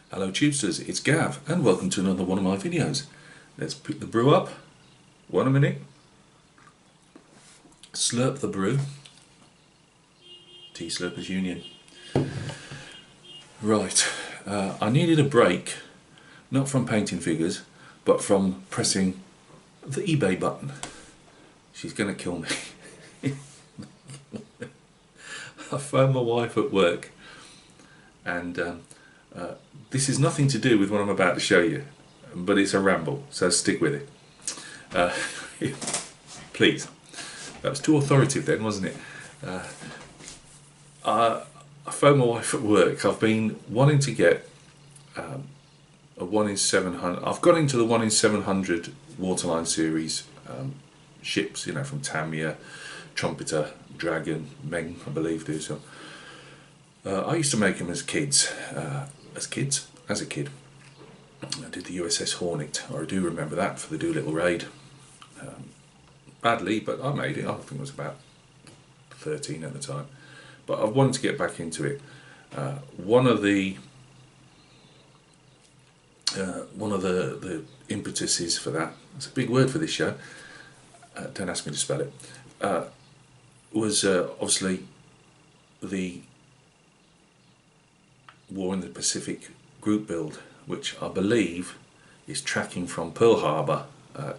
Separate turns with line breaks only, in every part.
Hello Tubesters, it's Gav and welcome to another one of my videos. Let's pick the brew up. 1 minute. Slurp the brew. Tea Slurpers Union. Right, I needed a break, not from painting figures, but from pressing the eBay button. She's going to kill me. I phoned my wife at work and this is nothing to do with what I'm about to show you, but it's a ramble, so stick with it. Please. That was too authoritative then, wasn't it? I phoned my wife at work. I've been wanting to get a 1 in 700. I've got into the 1 in 700 Waterline series ships, you know, from Tamiya, Trumpeter, Dragon, Meng, I believe do so. I used to make them as kids. As a kid. I did the USS Hornet, or I do remember that, for the Doolittle raid. Badly, but I made it. I think I was about 13 at the time. But I wanted to get back into it. One of the impetuses for that, it's a big word for this show, don't ask me to spell it, was obviously the War in the Pacific group build, which I believe is tracking from Pearl Harbor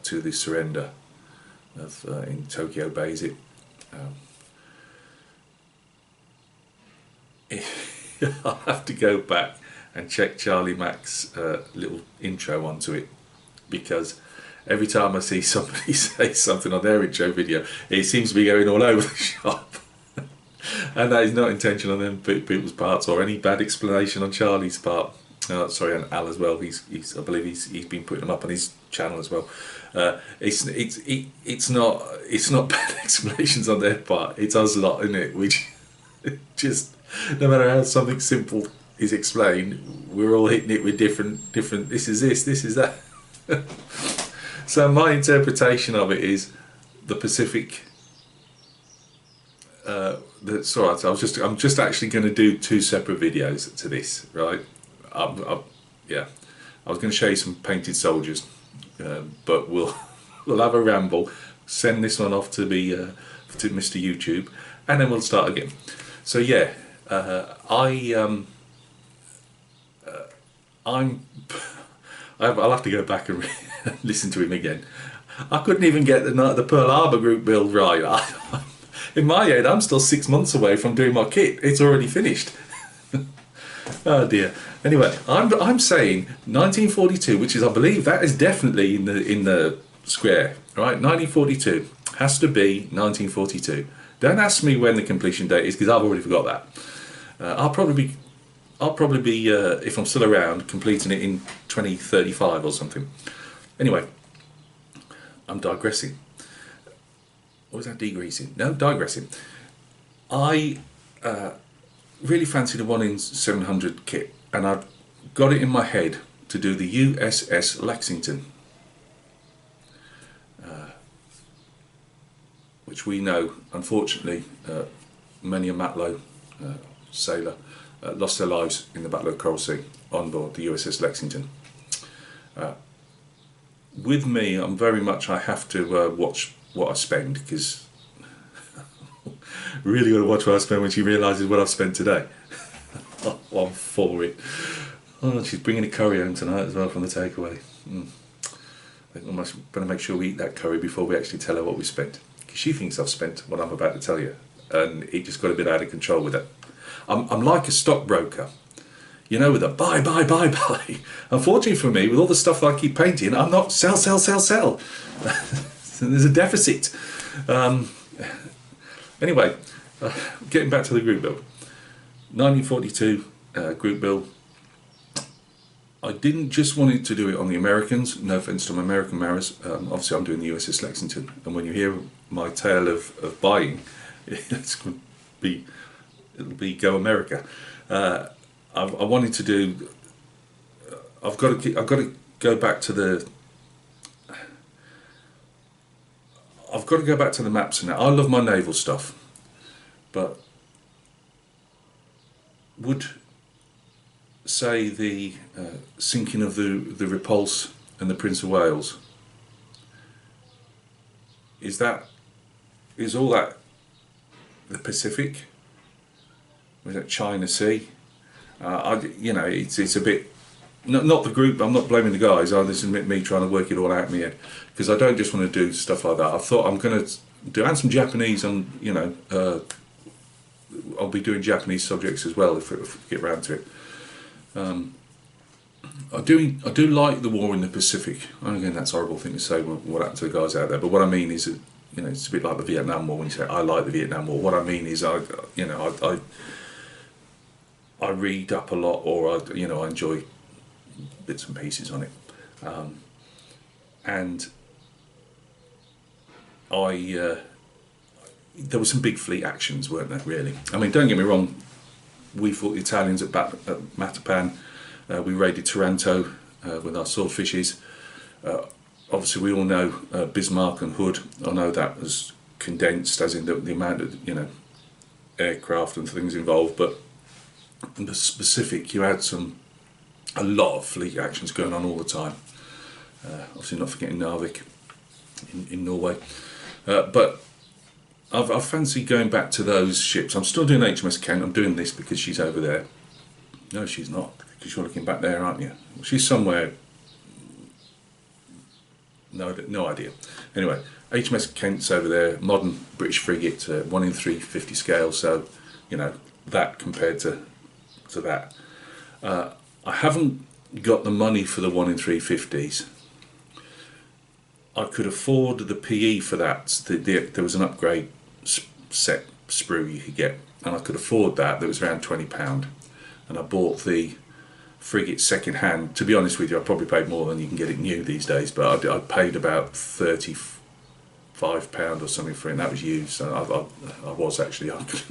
to the surrender of in Tokyo Bay. Is it? I'll have to go back and check Charlie Mack's little intro onto it, because every time I see somebody say something on their intro video, it seems to be going all over the shop. And that is not intention on them people's parts, or any bad explanation on Charlie's part. Sorry, and Al as well. I believe he's been putting them up on his channel as well. It's not bad explanations on their part. It's us lot, isn't it? Which just, no matter how something simple is explained, we're all hitting it with different. This is this. This is that. So my interpretation of it is the Pacific. That's all right. So I'm just actually going to do 2 separate videos to this, right? Yeah, I was going to show you some painted soldiers, but we'll have a ramble. Send this one off to to Mr. YouTube, and then we'll start again. So yeah, I'll have to go back and listen to him again. I couldn't even get the Pearl Harbor group build right. In my head, I'm still 6 months away from doing my kit. It's already finished. Oh dear. Anyway, I'm saying 1942, which is, I believe, that is definitely in the square, right? 1942 has to be 1942. Don't ask me when the completion date is, because I've already forgot that. I'll probably be if I'm still around, completing it in 2035 or something. Anyway, I'm digressing. Or was that degreasing? No, digressing. I really fancied a 1 in 700 kit, and I've got it in my head to do the USS Lexington, which we know, unfortunately, many a Matlow sailor lost their lives in the Battle of Coral Sea on board the USS Lexington. With me, I'm very much, I have to watch what I spend, because really got to watch what I spend when she realises what I've spent today. Oh, I'm for it. Oh, she's bringing a curry home tonight as well from the takeaway. I think we must better make sure we eat that curry before we actually tell her what we spent, because she thinks I've spent what I'm about to tell you, and it just got a bit out of control with it. I'm like a stockbroker, you know, with a buy. Unfortunately for me, with all the stuff I keep painting, I'm not sell. There's a deficit. Anyway, getting back to the group build. 1942 group build. I didn't just want to do it on the Americans. No offence to my American Maras. Obviously, I'm doing the USS Lexington, and when you hear my tale of buying, it'll be Go America. I wanted to do. I've got to go back to the. I've got to go back to the maps now. I love my naval stuff, but would say the sinking of the Repulse and the Prince of Wales, is all that the Pacific? Was that China Sea? It's a bit, not the group. I'm not blaming the guys. This is me trying to work it all out in my head, because I don't just want to do stuff like that. I thought I'm going to do and some Japanese, and I'll be doing Japanese subjects as well if we get round to it. I do like the war in the Pacific. And again, that's a horrible thing to say. What happened to the guys out there? But what I mean is that, it's a bit like the Vietnam War. When you say I like the Vietnam War, what I mean is I read up a lot, or I enjoy bits and pieces on it, and there were some big fleet actions, weren't there? Really, I mean, don't get me wrong. We fought the Italians at Matapan. We raided Taranto with our swordfishes. Obviously, we all know Bismarck and Hood. I know that was condensed, as in the amount of aircraft and things involved, but in the Pacific, you had a lot of fleet actions going on all the time. Obviously, not forgetting Narvik in Norway, but I fancy going back to those ships. I'm still doing HMS Kent. I'm doing this because she's over there. No, she's not, because you're looking back there, aren't you? She's somewhere. No idea. Anyway, HMS Kent's over there, modern British frigate, 1 in 350 scale. So, that compared to that. I haven't got the money for the 1 in 350s. I could afford the PE for that. There was an upgrade set sprue you could get, and I could afford that. That was around £20, and I bought the frigate second hand. To be honest with you, I probably paid more than you can get it new these days, but I paid about £35 or something for it, and that was used. So I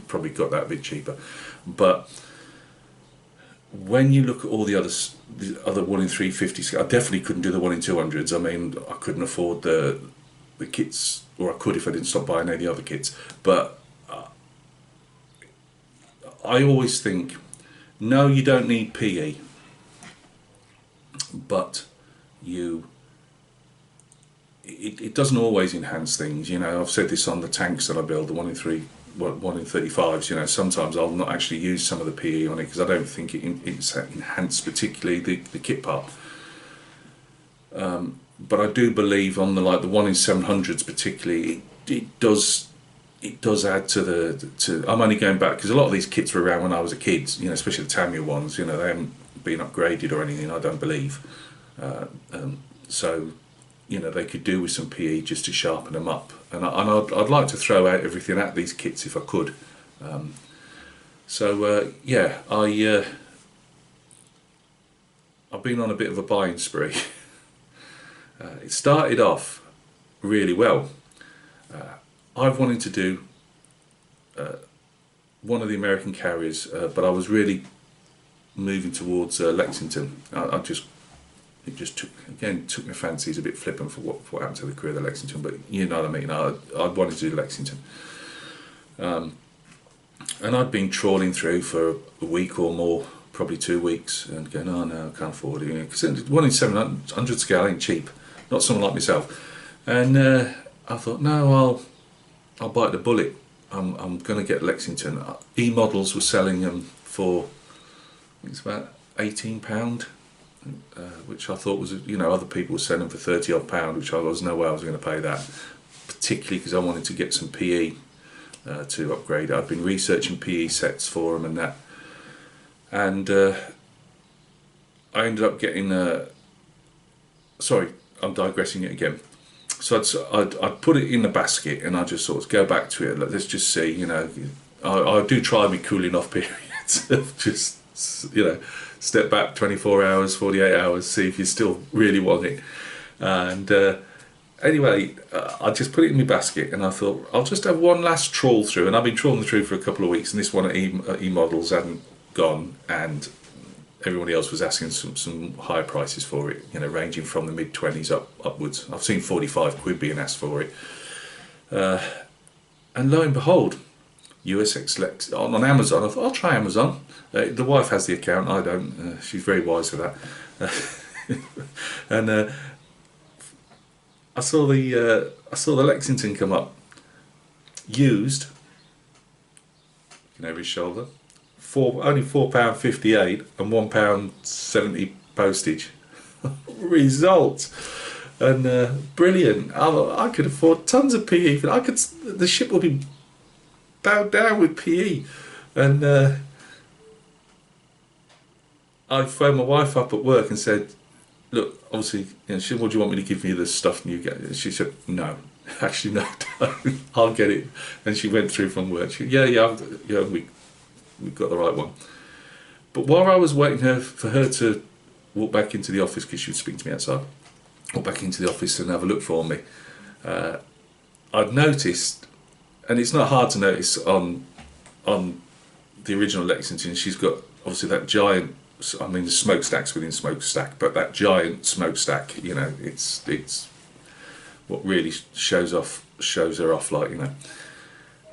probably got that a bit cheaper, but when you look at all the other 1 in 350s, I definitely couldn't do the 1 in 200s. I mean, I couldn't afford the kits, or I could if I didn't stop buying any other kits. But I always think, no, you don't need PE, but it doesn't always enhance things. I've said this on the tanks that I build, the 1 in 35s. Sometimes I'll not actually use some of the PE on it because I don't think it's enhanced particularly the kit part. But I do believe on the 1 in 700s particularly, it does add to I'm only going back because a lot of these kits were around when I was a kid. Especially the Tamiya ones. They haven't been upgraded or anything, I don't believe. So they could do with some PE just to sharpen them up, and I'd like to throw out everything at these kits if I could. I've been on a bit of a buying spree. It started off really well. I've wanted to do one of the American carriers, but I was really moving towards Lexington. It just took my fancy. It's a bit flippant for what happened to the crew of the Lexington, but you know what I mean. I wanted to do Lexington, and I'd been trawling through for a week or more, probably 2 weeks, and going, oh no, I can't afford it, because 1 in 700 scale ain't cheap, not someone like myself. And I thought, no, I'll bite the bullet. I'm going to get Lexington. E-models were selling them for, I think it's about £18. Which I thought was, other people were selling for £30 odd, which I was no way I was going to pay that, particularly because I wanted to get some PE to upgrade. I've been researching PE sets for them and that, and I ended up getting sorry, I'm digressing it again. So I'd put it in the basket, and I just sort of go back to it. Let's just see, I do try my cooling off periods of just, step back 24 hours, 48 hours, see if you still really want it. And anyway, I just put it in my basket, and I thought I'll just have one last trawl through. And I've been trawling through for a couple of weeks, and this one at E-models hadn't gone, and everybody else was asking some higher prices for it, ranging from the mid-20s upwards. I've seen £45 being asked for it. And lo and behold, USX Lex on Amazon. I thought I'll try Amazon. The wife has the account, I don't. She's very wise for that. And I saw the Lexington come up, used, over his shoulder, only £4.58 and £1.70 postage. Result. And brilliant. I could afford tons of PE. The ship will be bowed down with PE. And I phoned my wife up at work and said, look, obviously, she said, what do you want me to give you the stuff and you get it? She said, no, actually, no, don't. I'll get it. And she went through from work. She said, yeah, we've got the right one. But while I was waiting for her to walk back into the office, because she would speak to me outside, walk back into the office and have a look for me, I'd noticed, and it's not hard to notice on the original Lexington, she's got obviously that giant, I mean the smokestacks within smokestack, but that giant smokestack, it's what really shows her off, like,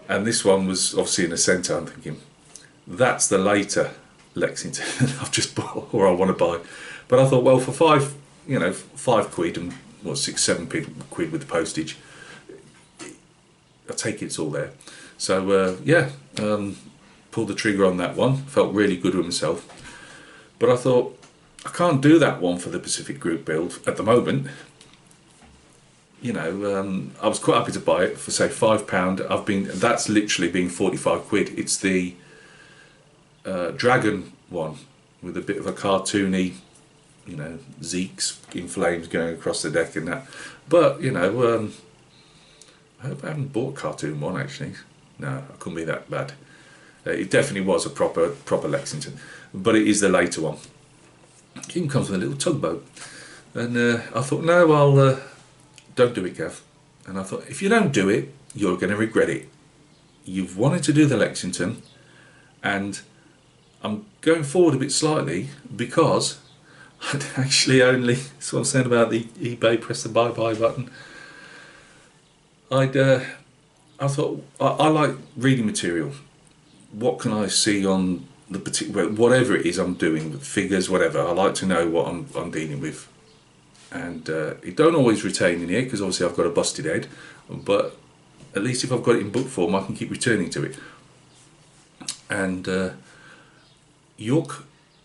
And this one was obviously in the centre. I'm thinking, that's the later Lexington I've just bought or I want to buy. But I thought, well, for £5 and what, 6-7 quid with the postage, I take it's all there. So pulled the trigger on that one. Felt really good with myself. But I thought, I can't do that one for the Pacific Group build at the moment. I was quite happy to buy it for say £5. That's literally been 45 quid. It's the Dragon one with a bit of a cartoony, Zeeks in flames going across the deck and that. But I hope I haven't bought a cartoon one actually. No, it couldn't be that bad. It definitely was a proper Lexington, but it is the later one. It even comes with a little tugboat, and I thought, no, I'll don't do it, Gav. And I thought, if you don't do it, you're going to regret it. You've wanted to do the Lexington, and I'm going forward a bit slightly because I'd actually only, that's what I'm saying about the eBay press the buy button. I thought, I like reading material. What can I see on the particular, whatever it is I'm doing, with figures, whatever. I like to know what I'm dealing with. And it don't always retain in here because obviously I've got a busted head, but at least if I've got it in book form I can keep returning to it. And York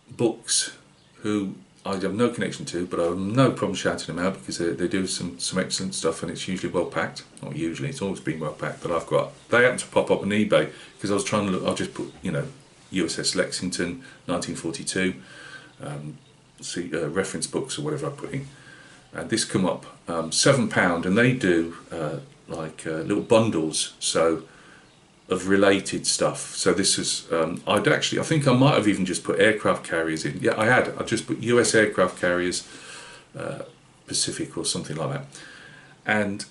Books, who I have no connection to, but I have no problem shouting them out because they do some excellent stuff and it's usually well packed. Not usually, it's always been well packed, but they happen to pop up on eBay because I was trying to look, I'll just put, USS Lexington 1942, reference books or whatever I put in. And this come up, £7, and they do little bundles, so of related stuff. So this is, I think I might have even just put aircraft carriers in. Yeah, I just put US aircraft carriers, Pacific or something like that. And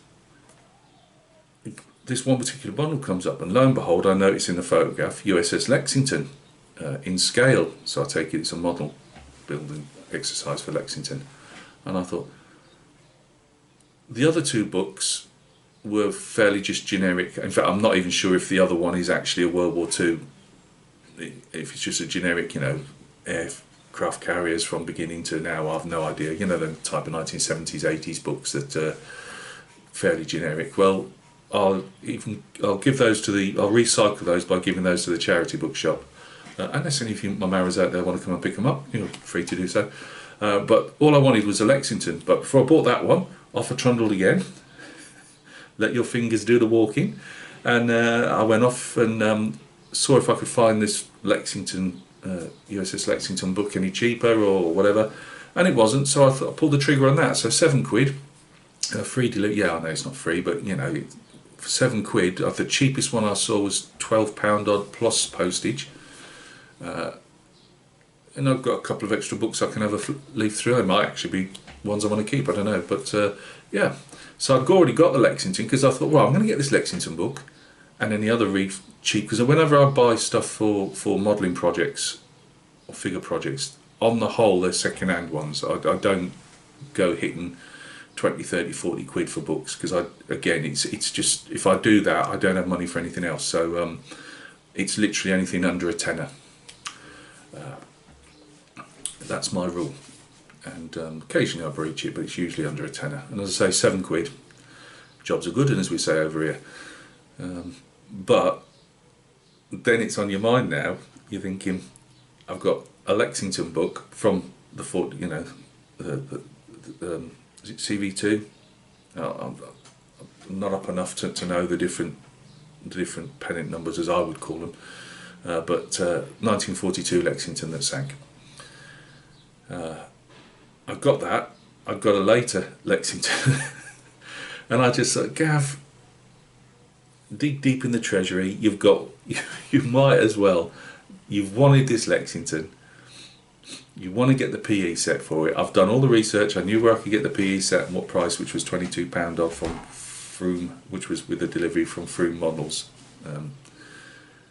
this one particular bundle comes up, and lo and behold, I notice in the photograph USS Lexington in scale. So I take it it's a model building exercise for Lexington. And I thought, the other two books were fairly just generic. In fact, I'm not even sure if the other one is actually a World War II, if it's just a generic, aircraft carriers from beginning to now. I've no idea. The type of 1970s, 80s books that are fairly generic. Well, I'll give those I'll recycle those by giving those to the charity bookshop. Unless any of you, my Maras out there, want to come and pick them up, you're free to do so. But all I wanted was a Lexington. But before I bought that one, off I trundled again. Let your fingers do the walking. And I went off and saw if I could find this Lexington, USS Lexington book any cheaper or whatever. And it wasn't, so I pulled the trigger on that. So £7, free delivery. Yeah, I know it's not free, but for £7, the cheapest one I saw was £12 odd plus postage. And I've got a couple of extra books I can have a leaf through. They might actually be ones I want to keep, I don't know. But yeah, so I'd already got the Lexington because I thought, well, I'm going to get this Lexington book and then the other read cheap, because whenever I buy stuff for modelling projects or figure projects, on the whole they're second-hand ones. I don't go hitting 20, 30, 40 quid for books because again it's just, if I do that I don't have money for anything else. So it's literally anything under a tenner. That's my rule, and occasionally I breach it, but it's usually under a tenner. And as I say, £7, jobs are good, and as we say over here. But then it's on your mind now. You're thinking, I've got a Lexington book from the is it CV2? I'm not up enough to know the different pennant numbers, as I would call them, but 1942 Lexington that sank. I've got that. I've got a later Lexington, and I just thought, Gav, dig deep in the treasury. You've got, you might as well. You've wanted this Lexington. You want to get the PE set for it. I've done all the research. I knew where I could get the PE set and what price, which was £22 off from Froome, which was with the delivery from Froome Models,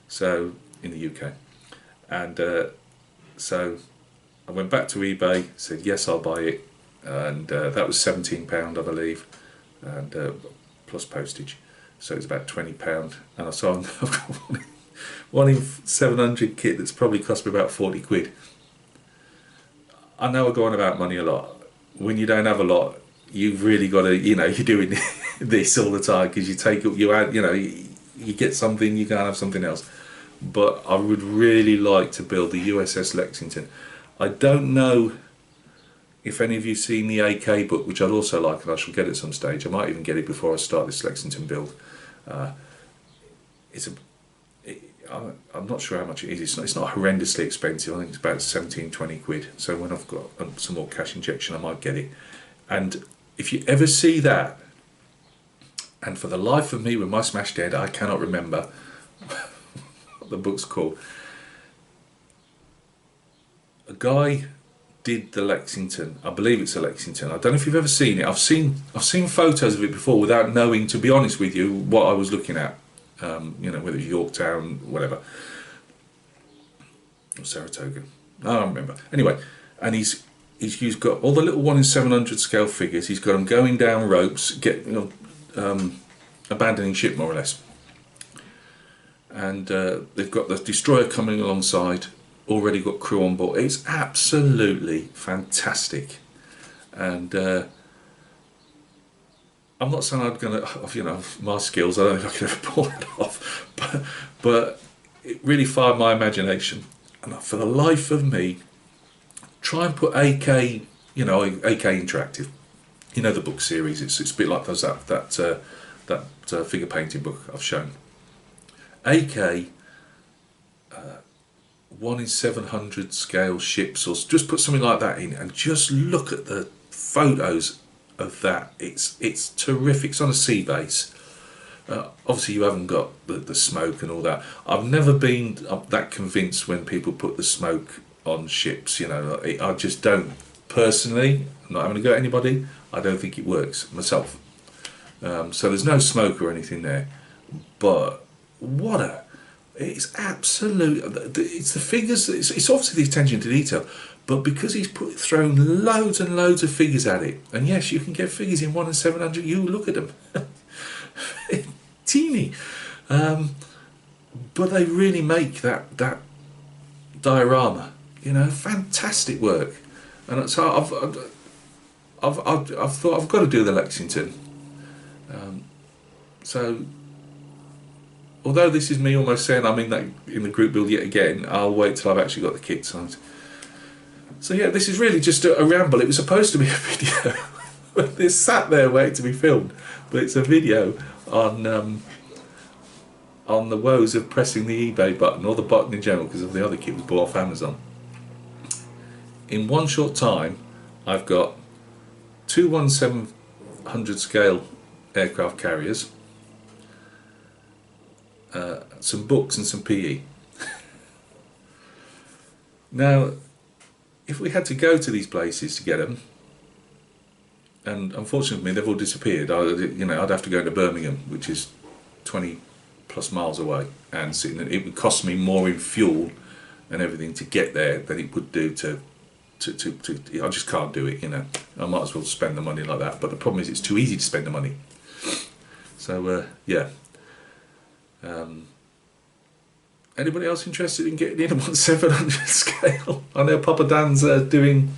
so in the UK. And so I went back to eBay, said yes, I'll buy it, and that was £17, I believe, and plus postage, so it's about £20. And I saw I've got one in 700 kit that's probably cost me about £40. I know I go on about money a lot. When you don't have a lot, you've really got to, you're doing this all the time, because you take up, you add, you get something, you can't have something else. But I would really like to build the USS Lexington. I don't know if any of you seen the AK book, which I'd also like, and I shall get at some stage. I might even get it before I start this Lexington build. I'm not sure how much it is. It's not horrendously expensive. I think it's about 17-20 quid. So when I've got some more cash injection, I might get it. And if you ever see that, and for the life of me, with my smashed head, I cannot remember what the book's called. A guy did the Lexington. I believe it's a Lexington. I don't know if you've ever seen it. I've seen photos of it before without knowing, to be honest with you, what I was looking at. Whether it's Yorktown, whatever, or Saratoga, I don't remember. Anyway, and he's got all the little 1 in 700 scale figures. He's got them going down ropes, abandoning ship more or less, and they've got the destroyer coming alongside. Already got crew on board. It's absolutely fantastic, and I'm not saying I'm going to, my skills, I don't think I could ever pull it off, but it really fired my imagination. And for the life of me, try and put AK, AK Interactive, the book series. It's a bit like that figure painting book I've shown. AK, 1 in 700 scale ships, or just put something like that in, and just look at the photos of that. It's terrific. It's on a sea base. Obviously you haven't got the smoke and all that. I've never been that convinced when people put the smoke on ships. I just don't personally. I'm not having to go at anybody. I don't think it works myself. So there's no smoke or anything there, but it's absolute. It's the figures. It's obviously the attention to detail. But because he's thrown loads and loads of figures at it, and yes, you can get figures in 1 in 700. You look at them, teeny, but they really make that diorama. Fantastic work. And so I've thought I've got to do the Lexington. So although this is me almost saying I'm in the group build yet again, I'll wait till I've actually got the kit signed. So yeah, this is really just a ramble. It was supposed to be a video. It's sat there waiting to be filmed, but it's a video on the woes of pressing the eBay button, or the button in general, because of the other kit was bought off Amazon. In one short time, I've got 2 1/700 scale aircraft carriers, some books and some PE. Now, if we had to go to these places to get them, and unfortunately they've all disappeared, I'd have to go to Birmingham, which is 20 plus miles away, and it would cost me more in fuel and everything to get there than it would do to I just can't do it. I might as well spend the money like that. But the problem is, it's too easy to spend the money. So yeah, Anybody else interested in getting in a 1/700 scale? I know Papa Dan's doing...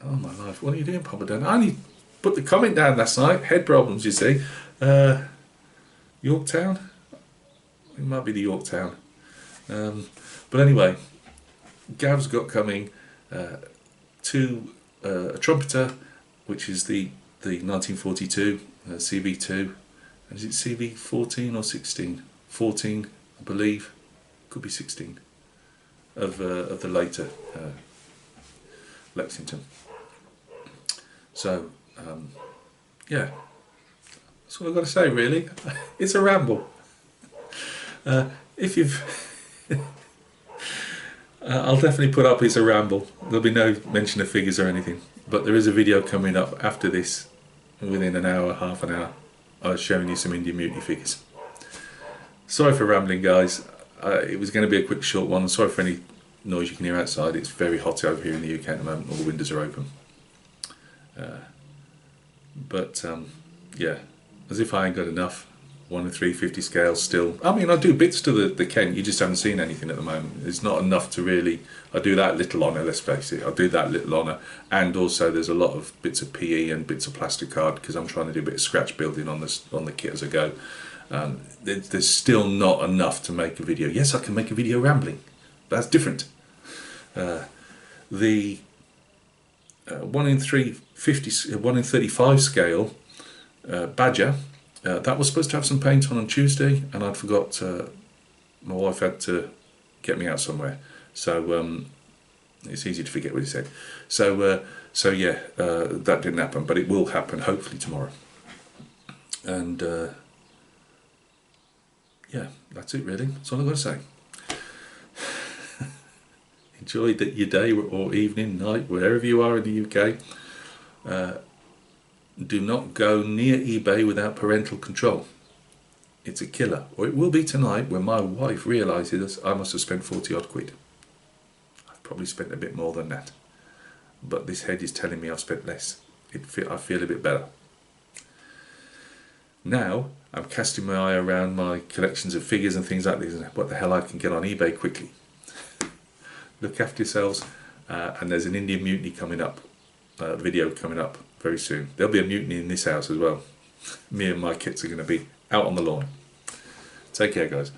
Oh my life, what are you doing, Papa Dan? I only put the comment down last night. Head problems, you see. Yorktown? It might be the Yorktown. But anyway, Gav's got coming a trumpeter, which is the 1942 CV2. Is it CV14 or 16? 14, I believe. Could be 16 of the later Lexington. So yeah, that's all I've got to say really. It's a ramble. If you've I'll definitely put up it's a ramble. There'll be no mention of figures or anything, but there is a video coming up after this within an hour, half an hour. I was showing you some Indian Mutiny figures. Sorry for rambling, guys. It was going to be a quick short one. Sorry for any noise you can hear outside. It's very hot over here in the UK at the moment. All the windows are open. Yeah, as if I ain't got enough. 1 in 350 scales still. I mean, I do bits to the Kent. You just haven't seen anything at the moment. It's not enough to really... I do that little honour, let's face it. I do that little honour. And also there's a lot of bits of PE and bits of plastic card because I'm trying to do a bit of scratch building on the kit as I go. There's still not enough to make a video. Yes, I can make a video rambling. But that's different. The 1 in 350, 1 in 35 scale Badger, that was supposed to have some paint on Tuesday, and I'd forgot. My wife had to get me out somewhere, so it's easy to forget what he said. So yeah, that didn't happen, but it will happen hopefully tomorrow. And yeah, that's it really. That's all I've got to say. Enjoy your day or evening, night, wherever you are in the UK. Do not go near eBay without parental control. It's a killer. Or it will be tonight when my wife realises I must have spent 40 odd quid. I've probably spent a bit more than that. But this head is telling me I've spent less. I feel a bit better. Now I'm casting my eye around my collections of figures and things like this and what the hell I can get on eBay quickly. Look after yourselves, and there's an Indian Mutiny coming up, video coming up very soon. There'll be a mutiny in this house as well. Me and my kits are going to be out on the lawn. Take care, guys.